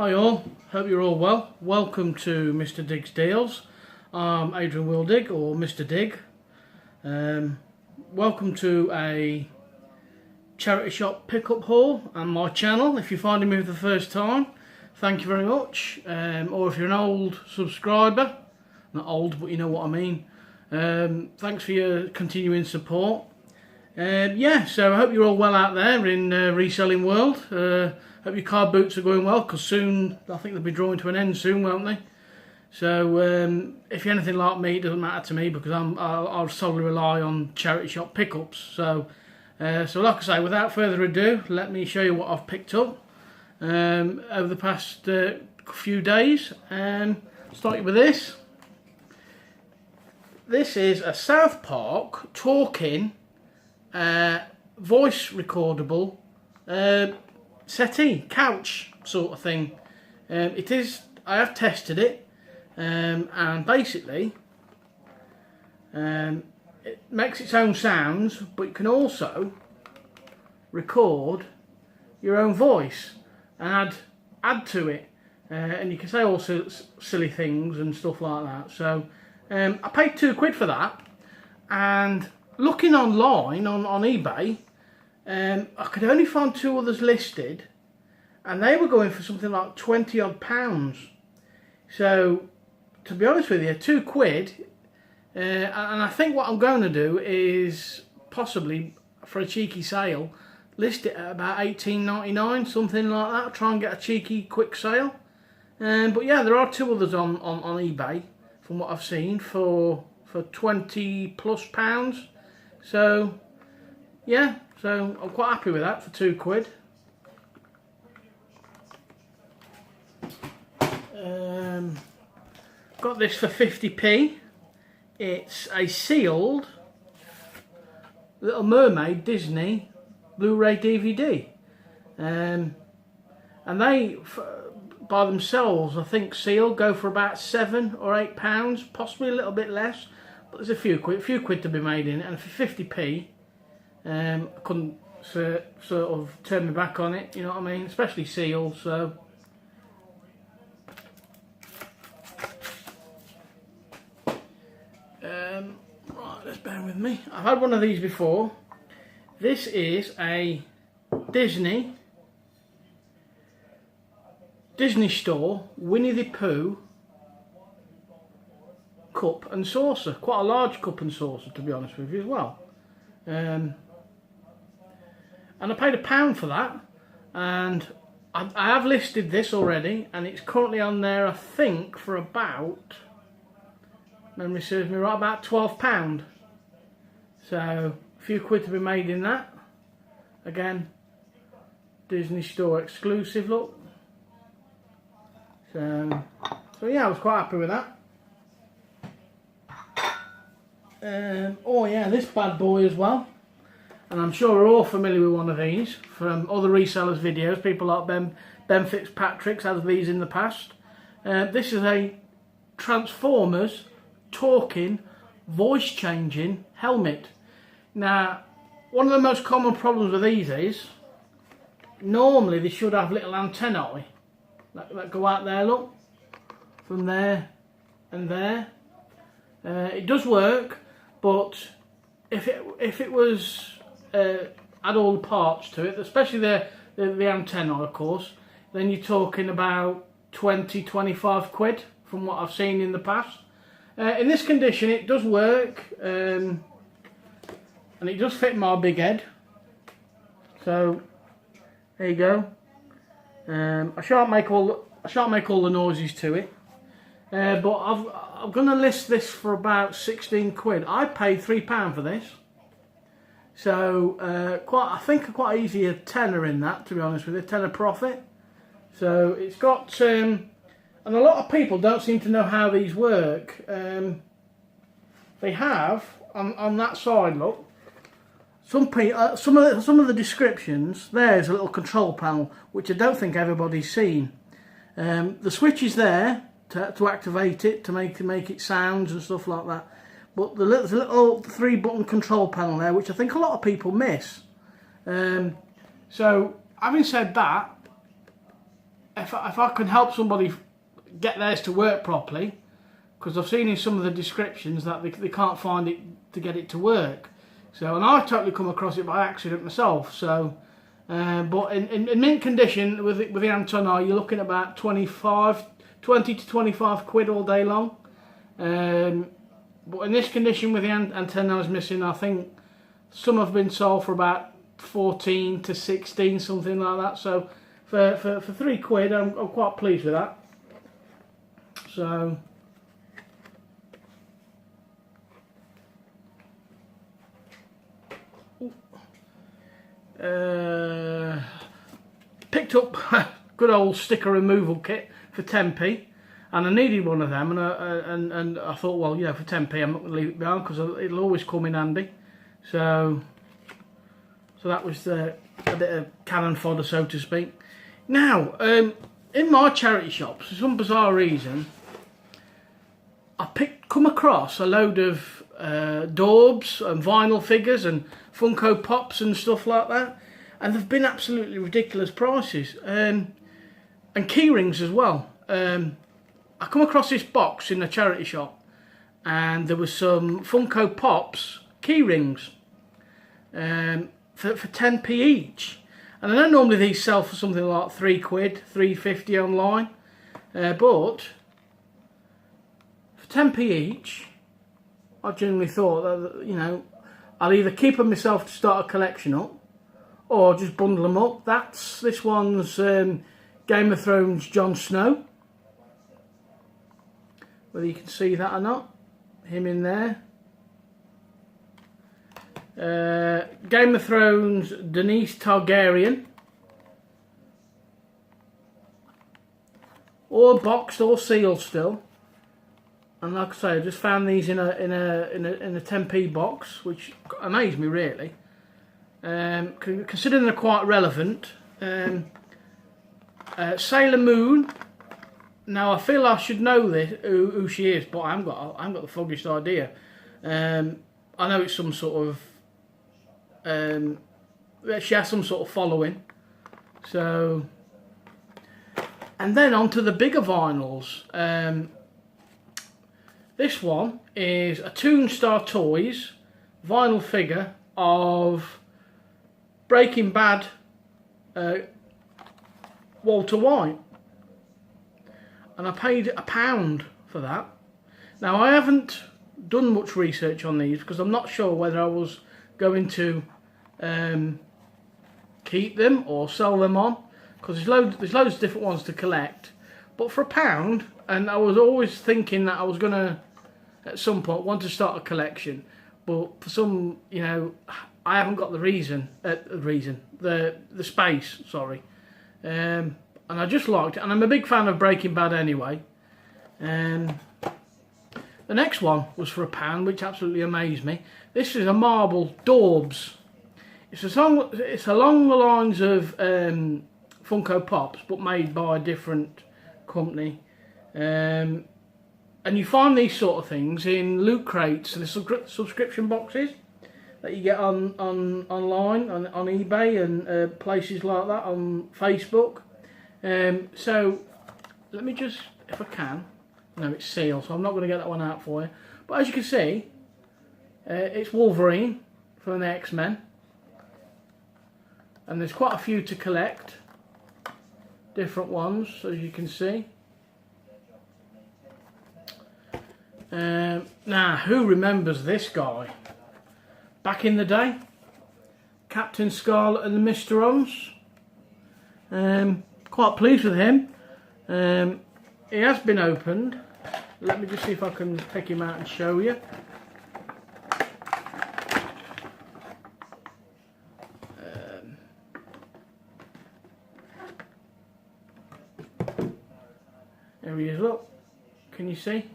Hi all, hope you're all well. Welcome to Mr Dig's Deals. I'm Adrian Wildig, or Mr Dig. Welcome to a charity shop pickup haul on my channel. If you're finding me for the first time, thank you very much. Or if you're an old subscriber, not old but you know what I mean, thanks for your continuing support. Yeah, so I hope you're all well out there in reselling world. Hope your car boots are going well, because soon, I think they'll be drawing to an end soon, won't they? So if you're anything like me, it doesn't matter to me, because I'll solely rely on charity shop pickups. So like I say, without further ado, let me show you what I've picked up over the past few days. Starting with this. This is a South Park talking voice recordable settee, couch sort of thing. It is, I have tested it, and basically it makes its own sounds, but you can also record your own voice and add to it, and you can say all sorts of silly things and stuff like that. So I paid £2 for that, and looking online on eBay, I could only find 2 others listed, and they were going for something like £20 odd. So, to be honest with you, £2, and I think what I'm going to do is possibly, for a cheeky sale, list it at about $18.99, something like that. Try and get a cheeky quick sale. But yeah, there are 2 others on eBay from what I've seen for £20+. So yeah, so I'm quite happy with that for £2. Got this for 50p. It's a sealed Little Mermaid Disney Blu-ray DVD, and they by themselves, I think sealed, go for about £7 or £8, possibly a little bit less, but there's a few quid to be made in it. And for 50p, I couldn't sort of turn my back on it, you know what I mean, especially sealed. So right, let's bear with me. I've had one of these before. This is a Disney Store Winnie the Pooh cup and saucer. Quite a large cup and saucer, to be honest with you, as well. And I paid £1 for that, and I have listed this already, and it's currently on there, I think, for about, memory serves me right, about £12. So a few quid to be made in that. Again, Disney Store exclusive, look. So yeah, I was quite happy with that. Oh yeah, this bad boy as well. And I'm sure we're all familiar with one of these from other resellers' videos. People like Ben Fitzpatrick's had these in the past. This is a Transformers talking, voice changing helmet. Now, one of the most common problems with these is, normally they should have little antennae that go out there, look, from there and there. It does work, but if it was add all the parts to it, especially the antenna, of course, then you're talking about 20-25 quid from what I've seen in the past. In this condition, it does work, and it does fit my big head. So there you go. I shan't make all the noises to it, but I'm going to list this for about 16 quid. I paid £3 for this. So I think quite easy a tenner in that, to be honest with you, tenner profit. So it's got, and a lot of people don't seem to know how these work. They have on that side, look. Some of the descriptions. There's a little control panel, which I don't think everybody's seen. The switch is there to activate it, to make it sounds and stuff like that. But there's a little 3-button control panel there, which I think a lot of people miss. So, having said that, if I can help somebody get theirs to work properly, because I've seen in some of the descriptions that they can't find it to get it to work. So, and I've totally come across it by accident myself. So, but in mint condition with the antenna, you're looking at about 20 to 25 quid all day long. But in this condition with the antennas missing, I think some have been sold for about 14 to 16, something like that. So for 3 quid, I'm quite pleased with that. So picked up a good old sticker removal kit for 10p, and I needed one of them, and I thought, well, you know, for 10p I'm not going to leave it behind because it'll always come in handy. So that was a bit of cannon fodder, so to speak. Now, in my charity shops, for some bizarre reason, I come across a load of daubs and vinyl figures and Funko Pops and stuff like that, and they've been absolutely ridiculous prices, and key rings as well. I come across this box in a charity shop, and there was some Funko Pops key rings for 10p each, and I know normally these sell for something like 3 quid, 3.50 online, but for 10p each, I generally thought that, you know, I'll either keep them myself to start a collection up, or just bundle them up. This one's Game of Thrones Jon Snow. Whether you can see that or not, him in there. Game of Thrones Daenerys Targaryen. All boxed, all sealed still. And like I say, I just found these in a 10p box, which amazed me really. Considering they're quite relevant. Sailor Moon. Now I feel I should know this who she is, but I haven't got the foggiest idea. I know it's some sort of she has some sort of following. So, and then on to the bigger vinyls. This one is a Toonstar Toys vinyl figure of Breaking Bad Walter White, and I paid £1 for that. Now I haven't done much research on these because I'm not sure whether I was going to keep them or sell them on, because there's loads of different ones to collect. But for £1, and I was always thinking that I was gonna at some point want to start a collection, but for some, you know, I haven't got the space, sorry. And I just liked it, and I'm a big fan of Breaking Bad anyway. The next one was for £1, which absolutely amazed me. This is a marble Daubs. It's along the lines of Funko Pops, but made by a different company. And you find these sort of things in loot crates, the subscription boxes that you get online, on eBay and places like that, on Facebook. So let me just, if I can, no, it's sealed, so I'm not going to get that one out for you. But as you can see, it's Wolverine from the X-Men, and there's quite a few to collect, different ones, as you can see. Now, who remembers this guy? Back in the day, Captain Scarlet and the Mysterons. Quite pleased with him. He has been opened. Let me just see if I can pick him out and show you. There he is, look. Can you see?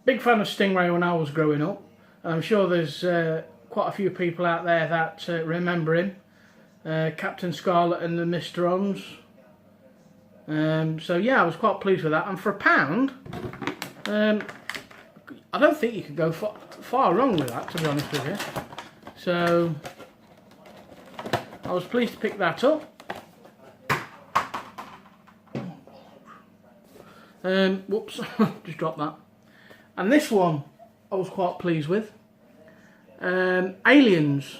Big fan of Stingray when I was growing up. I'm sure there's quite a few people out there that remember him. Captain Scarlet and the Mysterons. So yeah, I was quite pleased with that. And for £1, I don't think you could go far wrong with that, to be honest with you. So I was pleased to pick that up. Whoops, just dropped that. And this one I was quite pleased with. Aliens.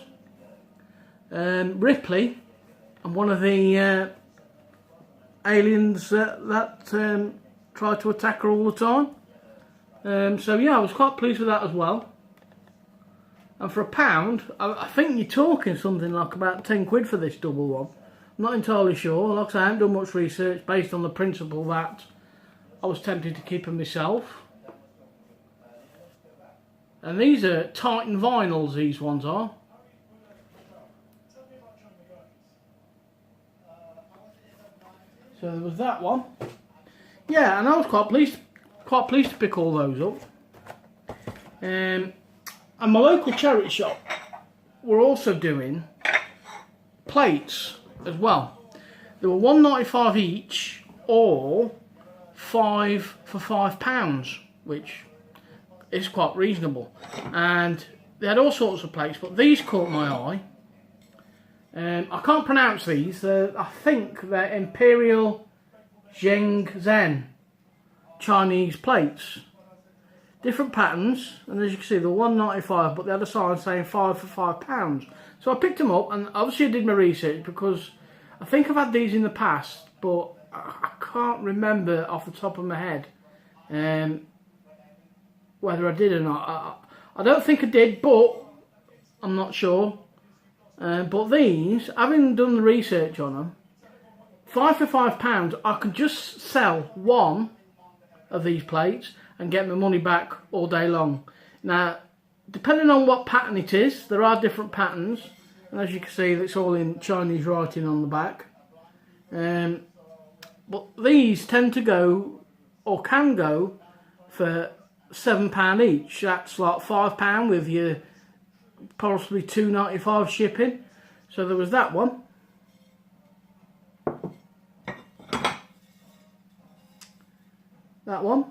Ripley, and one of the aliens that tried to attack her all the time. So yeah, I was quite pleased with that as well. And for £1, I think you're talking something like about 10 quid for this double one. I'm not entirely sure. Like I say, I haven't done much research based on the principle that I was tempted to keep them myself. And these are Titan vinyls, these ones are. So there was that one. Yeah, and I was quite pleased to pick all those up. And my local charity shop were also doing plates as well. They were £1.95 each, or 5 for £5, which is quite reasonable. And they had all sorts of plates, but these caught my eye. I can't pronounce these. I think they're Imperial Zhengzhen Chinese plates. Different patterns, and as you can see, they're £1.95, but they had a sign saying 5 for £5. So I picked them up, and obviously I did my research because I think I've had these in the past, but I can't remember off the top of my head whether I did or not. I don't think I did, but I'm not sure. But these, having done the research on them, 5 for £5, I could just sell one of these plates and get my money back all day long. Now, depending on what pattern it is, there are different patterns, and as you can see, it's all in Chinese writing on the back. But these tend to go, or can go, for £7 each. That's like £5 with your possibly £2.95 shipping. So there was that one. That one.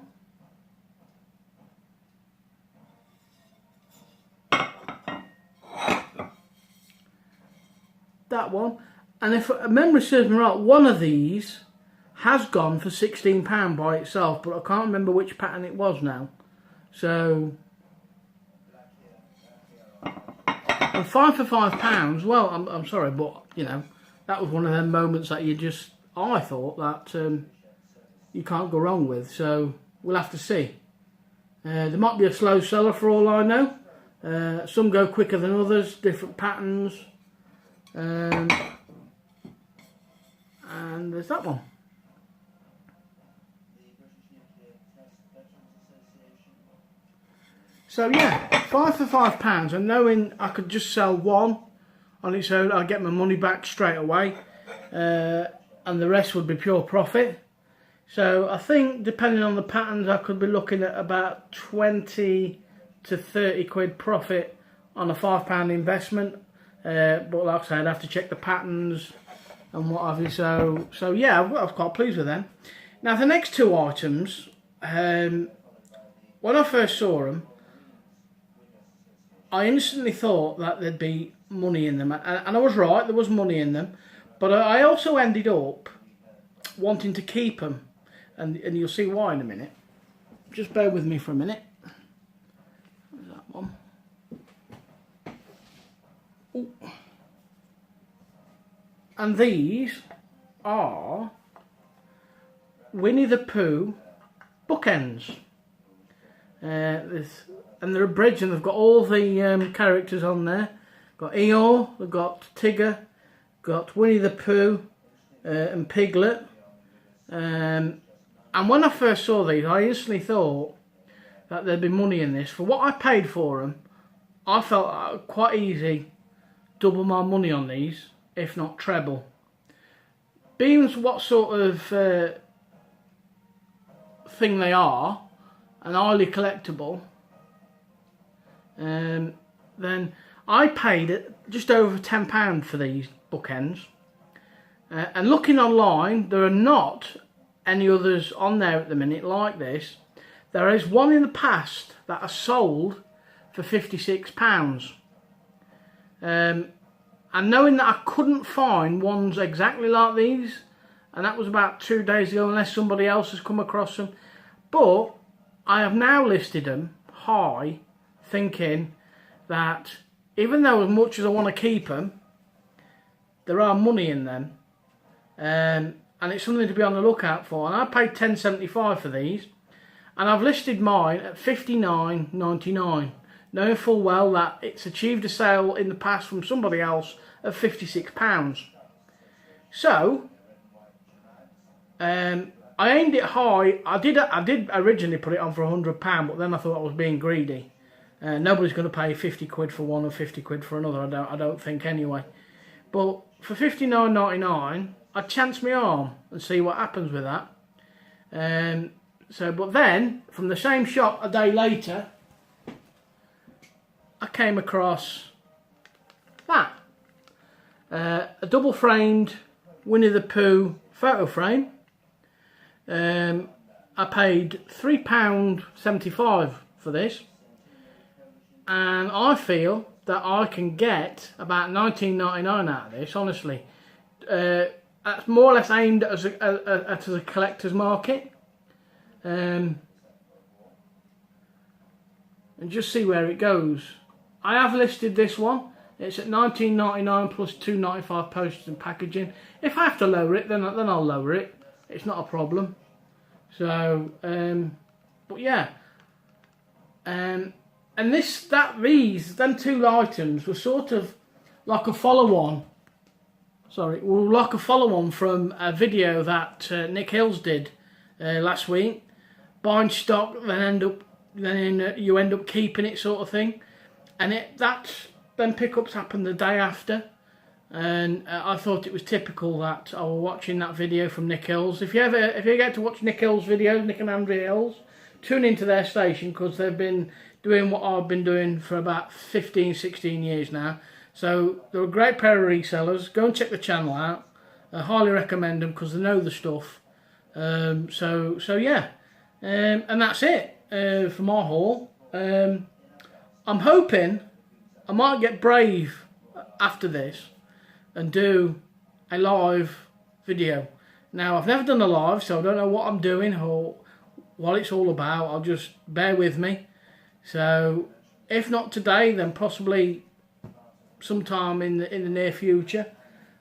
That one. And if memory serves me right, one of these has gone for £16 by itself, but I can't remember which pattern it was now. So, and 5 for £5, well, I'm sorry, but, you know, that was one of them moments that I thought that you can't go wrong with. So, we'll have to see. There might be a slow seller for all I know. Some go quicker than others, different patterns. And there's that one. So yeah, 5 for £5, and knowing I could just sell one on its own, I'd get my money back straight away, and the rest would be pure profit. So I think, depending on the patterns, I could be looking at about 20 to 30 quid profit on a £5 investment. But like I said, I'd have to check the patterns and what have you. So yeah, I was quite pleased with them. Now the next two items, when I first saw them, I instantly thought that there'd be money in them, and I was right, there was money in them, but I also ended up wanting to keep them, and you'll see why in a minute. Just bear with me for a minute. There's that one. Ooh. And these are Winnie the Pooh bookends. And they're abridged, and they've got all the characters on there. Got Eeyore, they've got Tigger, got Winnie the Pooh, and Piglet. And when I first saw these, I instantly thought that there'd be money in this. For what I paid for them, I felt quite easy double my money on these, if not treble. Being what sort of thing they are, and highly collectible, then I paid just over £10 for these bookends. And looking online, there are not any others on there at the minute like this. There is one in the past that I sold for £56. And knowing that I couldn't find ones exactly like these, and that was about 2 days ago, unless somebody else has come across them. But I have now listed them high, thinking that even though as much as I want to keep them, there are money in them, and it's something to be on the lookout for. And I paid $10.75 for these, and I've listed mine at $59.99, knowing full well that it's achieved a sale in the past from somebody else of £56. So I aimed it high. I did originally put it on for £100, but then I thought I was being greedy. Nobody's going to pay 50 quid for one or 50 quid for another. I don't think anyway. But for $59.99, I'd chance my arm and see what happens with that. But then from the same shop a day later, I came across that a double framed Winnie the Pooh photo frame. I paid £3.75 for this, and I feel that I can get about $19.99 out of this, honestly. That's more or less aimed as a collector's market. And just see where it goes. I have listed this one. It's at $19.99 plus $2.95 postage and packaging. If I have to lower it, then I'll lower it. It's not a problem. So, but yeah. And these two items were sort of like a follow-on. Sorry, were like a follow-on from a video that Nick Hills did last week. Buying stock, then you end up keeping it, sort of thing. And then pickups happened the day after. And I thought it was typical that I was watching that video from Nick Hills. If you get to watch Nick Hills' videos, Nick and Andrea Hills, tune into their station, because they've been doing what I've been doing for about 15, 16 years now. So they're a great pair of resellers. Go and check the channel out. I highly recommend them because they know the stuff. So yeah, and that's it for my haul. I'm hoping I might get brave after this and do a live video. Now, I've never done a live, so I don't know what I'm doing or what it's all about. I'll just bear with me. So if not today, then possibly sometime in the near future.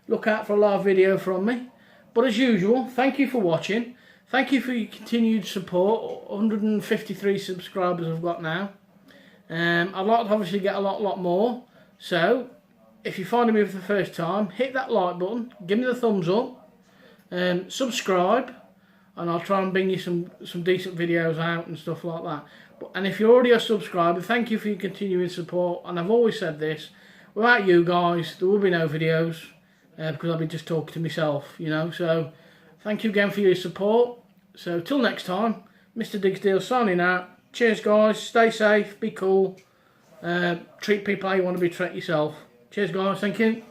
Look out for a live video from me. But as usual, thank you for watching. Thank you for your continued support. 153 subscribers I've got now. I'd like to obviously get a lot more. So if you're finding me for the first time, hit that like button, give me the thumbs up, subscribe, and I'll try and bring you some decent videos out and stuff like that. And if you're already a subscriber, thank you for your continuing support. And I've always said this, without you guys, there will be no videos, because I'll be just talking to myself, you know. So thank you again for your support. So till next time, Mr. Digsdale signing out. Cheers guys, stay safe, be cool, treat people how you want to be treated yourself. Cheers guys, thank you.